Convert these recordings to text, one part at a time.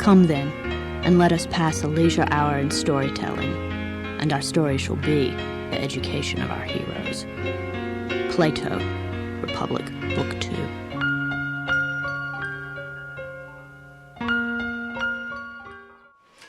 Come then, and let us pass a leisure hour in storytelling, and our story shall be the education of our heroes. Plato, Republic, Book 2.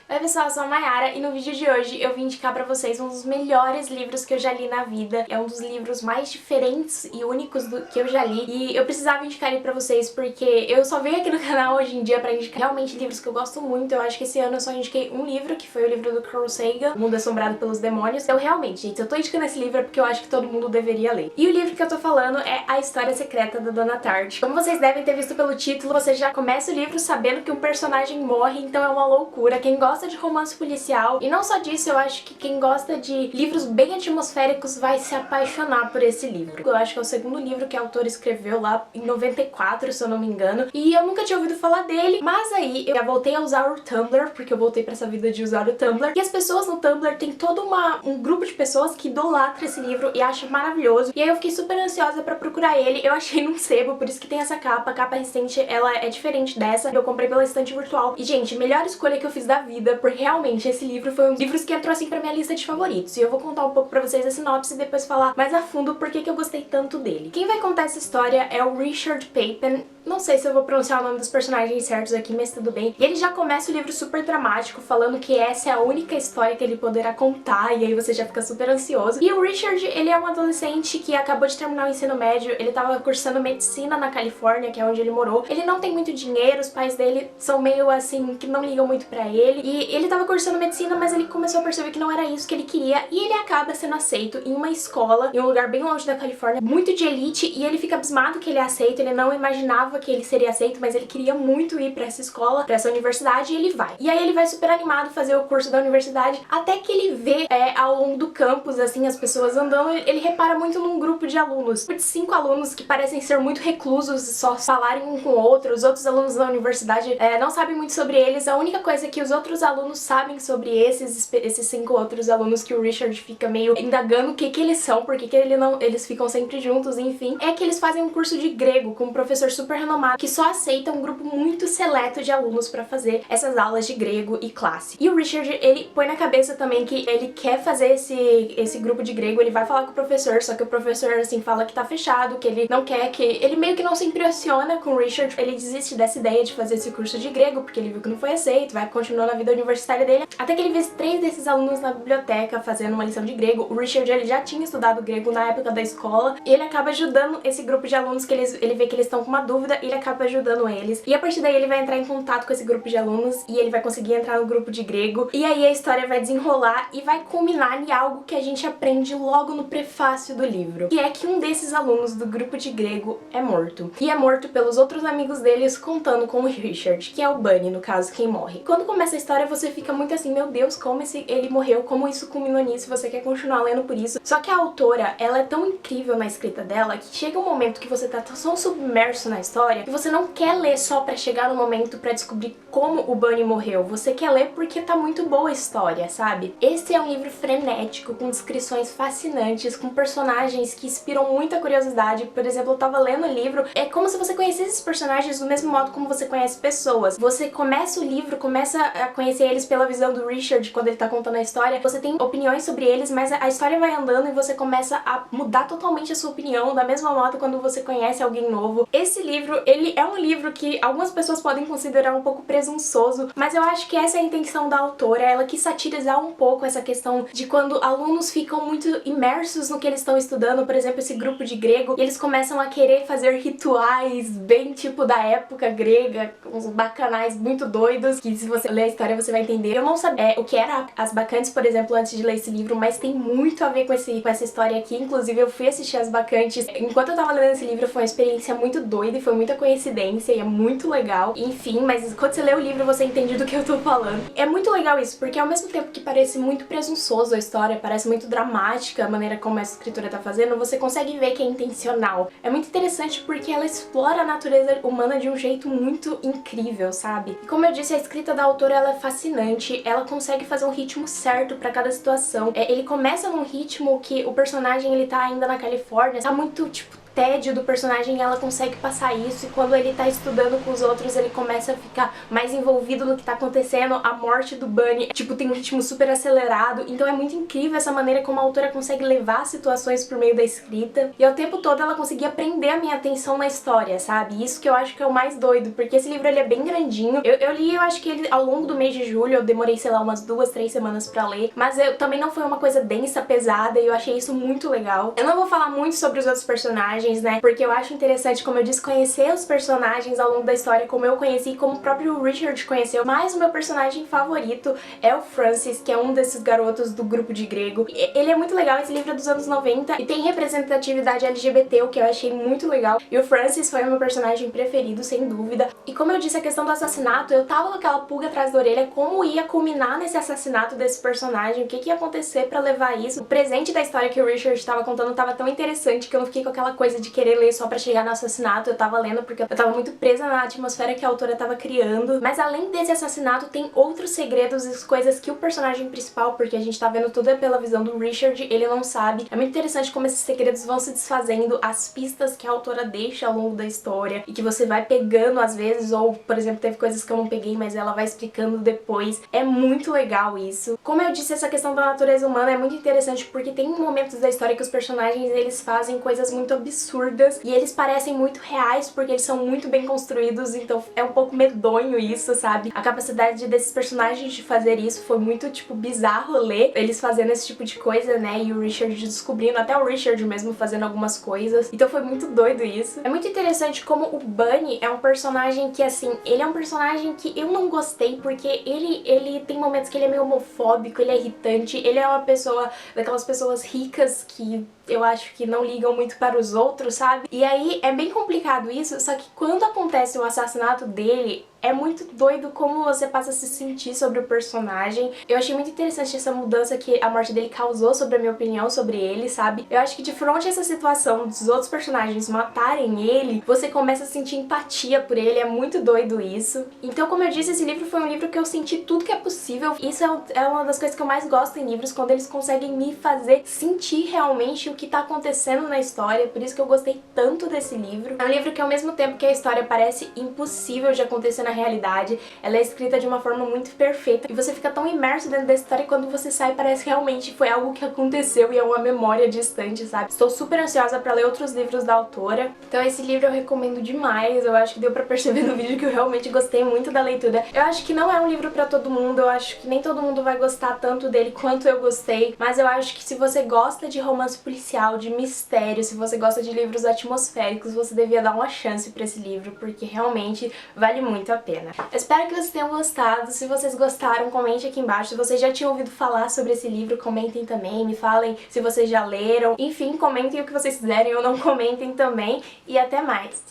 Oi pessoal, eu sou a Mayara e no vídeo de hoje eu vim indicar pra vocês um dos melhores livros que eu já li na vida. É um dos livros mais diferentes e únicos que eu já li e eu precisava indicar ele pra vocês porque eu só venho aqui no canal hoje em dia pra indicar realmente livros que eu gosto muito. Eu acho que esse ano eu só indiquei um livro, que foi o livro do Carl Sagan, O Mundo Assombrado pelos Demônios. Então realmente, gente, eu tô indicando esse livro porque eu acho que todo mundo deveria ler. E o livro que eu tô falando é A História Secreta da Dona Tartt. Como vocês devem ter visto pelo título, você já começa o livro sabendo que um personagem morre, então é uma loucura. Quem gosta de romance policial, e não só disso, eu acho que quem gosta de livros bem atmosféricos vai se apaixonar por esse livro. Eu acho que é o segundo livro que a autora escreveu lá em 94, se eu não me engano, e eu nunca tinha ouvido falar dele, mas aí eu já voltei a usar o Tumblr, porque eu voltei pra essa vida de usar o Tumblr, e as pessoas no Tumblr tem todo um grupo de pessoas que idolatra esse livro e acha maravilhoso, e aí eu fiquei super ansiosa pra procurar ele. Eu achei num sebo, por isso que tem essa capa. A capa recente, ela é diferente dessa, eu comprei pela estante virtual, e gente, melhor escolha que eu fiz da vida, porque realmente esse livro foi um dos livros que entrou assim pra minha lista de favoritos. E eu vou contar um pouco pra vocês a sinopse e depois falar mais a fundo por que eu gostei tanto dele. Quem vai contar essa história é o Richard Peyton. Não sei se eu vou pronunciar o nome dos personagens certos aqui, mas tudo bem. E ele já começa o livro super dramático, falando que essa é a única história que ele poderá contar, e aí você já fica super ansioso. E o Richard, ele é um adolescente que acabou de terminar o ensino médio, ele tava cursando medicina na Califórnia, que é onde ele morou. Ele não tem muito dinheiro, os pais dele são meio assim, que não ligam muito pra ele. E ele tava cursando medicina, mas ele começou a perceber que não era isso que ele queria, e ele acaba sendo aceito em uma escola, em um lugar bem longe da Califórnia, muito de elite, e ele fica abismado que ele é aceito. Ele não imaginava que ele seria aceito, mas ele queria muito ir pra essa escola, pra essa universidade, e ele vai. E aí ele vai super animado fazer o curso da universidade, até que ele vê ao longo do campus, assim, as pessoas andando, ele repara muito num grupo de alunos, de 5 alunos que parecem ser muito reclusos, só falarem um com o outro. Os outros alunos da universidade não sabem muito sobre eles. A única coisa que os outros alunos sabem sobre esses 5 outros alunos, que o Richard fica meio indagando o que eles são, porque eles ficam sempre juntos, enfim, é que eles fazem um curso de grego com um professor super renomado que só aceita um grupo muito seleto de alunos pra fazer essas aulas de grego e classe. E o Richard, ele põe na cabeça também que ele quer fazer esse grupo de grego. Ele vai falar com o professor, só que o professor, assim, fala que tá fechado, que ele não quer, que ele meio que não se impressiona com o Richard. Ele desiste dessa ideia de fazer esse curso de grego, porque ele viu que não foi aceito, vai continuar na vida universitária dele, até que ele vê 3 desses alunos na biblioteca fazendo uma lição de grego. O Richard, ele já tinha estudado grego na época da escola, e ele acaba ajudando esse grupo de alunos, que ele vê que eles estão com uma dúvida, e ele acaba ajudando eles. E a partir daí ele vai entrar em contato com esse grupo de alunos, e ele vai conseguir entrar no grupo de grego, e aí a história vai desenrolar e vai culminar em algo que a gente aprende logo no prefácio do livro, que é que um desses alunos do grupo de grego é morto. E é morto pelos outros amigos deles, contando com o Richard, que é o Bunny, no caso, quem morre. Quando começa a história, você fica muito assim, meu Deus, como ele morreu, como isso culminou nisso, você quer continuar lendo por isso. Só que a autora, ela é tão incrível na escrita dela, que chega um momento que você tá tão submerso na história, que você não quer ler só pra chegar no momento pra descobrir como o Bunny morreu. Você quer ler porque tá muito boa a história, sabe? Esse é um livro frenético, com descrições fascinantes, com personagens que inspiram muita curiosidade. Por exemplo, eu tava lendo o livro, é como se você conhecesse esses personagens do mesmo modo como você conhece pessoas. Você começa o livro, começa a conhecer eles pela visão do Richard, quando ele tá contando a história. Você tem opiniões sobre eles, mas a história vai andando e você começa a mudar totalmente a sua opinião, da mesma modo quando você conhece alguém novo. Esse livro, ele é um livro que algumas pessoas podem considerar um pouco presunçoso, mas eu acho que essa é a intenção da autora. Ela quis satirizar um pouco essa questão de quando alunos ficam muito imersos no que eles estão estudando, por exemplo, esse grupo de grego, e eles começam a querer fazer rituais bem tipo da época grega, uns bacanais muito doidos, que se você ler a história você vai entender. Eu não sabia o que era as bacantes, por exemplo, antes de ler esse livro, mas tem muito a ver com essa história aqui. Inclusive eu fui assistir as bacantes enquanto eu tava lendo esse livro. Foi uma experiência muito doida e foi muita coincidência e é muito legal. Enfim, mas quando você lê o livro você entende do que eu tô falando. É muito legal isso, porque ao mesmo tempo que parece muito presunçoso a história, parece muito dramática a maneira como essa escritora tá fazendo, você consegue ver que é intencional. É muito interessante porque ela explora a natureza humana de um jeito muito incrível, sabe? E como eu disse, a escrita da autora, ela é fascinante, ela consegue fazer um ritmo certo pra cada situação. Ele começa num ritmo que o personagem, ele tá ainda na Califórnia, tá muito, tipo, tédio do personagem, ela consegue passar isso, e quando ele tá estudando com os outros, ele começa a ficar mais envolvido no que tá acontecendo. A morte do Bunny, tipo, tem um ritmo super acelerado, então é muito incrível essa maneira como a autora consegue levar situações por meio da escrita, e ao tempo todo ela conseguia prender a minha atenção na história, sabe? Isso que eu acho que é o mais doido, porque esse livro ele é bem grandinho. Eu li, eu acho que ele ao longo do mês de julho, eu demorei, sei lá, umas 2, 3 semanas pra ler, mas também não foi uma coisa densa, pesada, e eu achei isso muito legal. Eu não vou falar muito sobre os outros personagens, né, porque eu acho interessante, como eu disse, conhecer os personagens ao longo da história, como eu conheci e como o próprio Richard conheceu, mas o meu personagem favorito é o Francis, que é um desses garotos do grupo de grego. Ele é muito legal, esse livro é dos anos 90 e tem representatividade LGBT, o que eu achei muito legal, e o Francis foi o meu personagem preferido, sem dúvida. E como eu disse, a questão do assassinato, eu tava com aquela pulga atrás da orelha, como ia culminar nesse assassinato desse personagem, o que ia acontecer pra levar isso. O presente da história que o Richard tava contando tava tão interessante que eu não fiquei com aquela coisa de querer ler só pra chegar no assassinato. Eu tava lendo porque eu tava muito presa na atmosfera que a autora tava criando. Mas além desse assassinato, tem outros segredos e coisas que o personagem principal, porque a gente tá vendo tudo pela visão do Richard, ele não sabe. É muito interessante como esses segredos vão se desfazendo, as pistas que a autora deixa ao longo da história e que você vai pegando às vezes, ou, por exemplo, teve coisas que eu não peguei, mas ela vai explicando depois. É muito legal isso. Como eu disse, essa questão da natureza humana é muito interessante porque tem momentos da história que os personagens, eles fazem coisas muito absurdas e eles parecem muito reais porque eles são muito bem construídos, então é um pouco medonho isso, sabe? A capacidade desses personagens de fazer isso foi muito, tipo, bizarro ler eles fazendo esse tipo de coisa, né? E o Richard descobrindo, até o Richard mesmo fazendo algumas coisas. Então foi muito doido isso. É muito interessante como o Bunny é um personagem que, assim, ele é um personagem que eu não gostei porque ele tem momentos que ele é meio homofóbico, ele é irritante, ele é uma pessoa, daquelas pessoas ricas que eu acho que não ligam muito para os outros, sabe? E aí é bem complicado isso, só que quando acontece o assassinato dele, é muito doido como você passa a se sentir sobre o personagem. Eu achei muito interessante essa mudança que a morte dele causou sobre a minha opinião sobre ele, sabe? Eu acho que de frente a essa situação dos outros personagens matarem ele, você começa a sentir empatia por ele, é muito doido isso. Então, como eu disse, esse livro foi um livro que eu senti tudo que é possível. Isso é uma das coisas que eu mais gosto em livros, quando eles conseguem me fazer sentir realmente o que tá acontecendo na história, por isso que eu gostei tanto desse livro. É um livro que, ao mesmo tempo que a história parece impossível de acontecer na realidade, ela é escrita de uma forma muito perfeita e você fica tão imerso dentro da história e quando você sai parece que realmente foi algo que aconteceu e é uma memória distante, sabe? Estou super ansiosa pra ler outros livros da autora, então esse livro eu recomendo demais. Eu acho que deu pra perceber no vídeo que eu realmente gostei muito da leitura. Eu acho que não é um livro pra todo mundo, eu acho que nem todo mundo vai gostar tanto dele quanto eu gostei, mas eu acho que se você gosta de romance policial, de mistério, se você gosta de livros atmosféricos, você devia dar uma chance pra esse livro, porque realmente vale muito a pena. Eu espero que vocês tenham gostado. Se vocês gostaram, comente aqui embaixo. Se vocês já tinham ouvido falar sobre esse livro, comentem também, me falem se vocês já leram. Enfim, comentem o que vocês quiserem ou não comentem também. E até mais!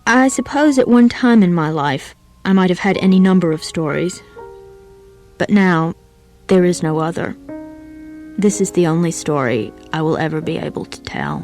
I suppose at one time in my life I might have had any number of stories, but now there is no other. This is the only story I will ever be able to tell.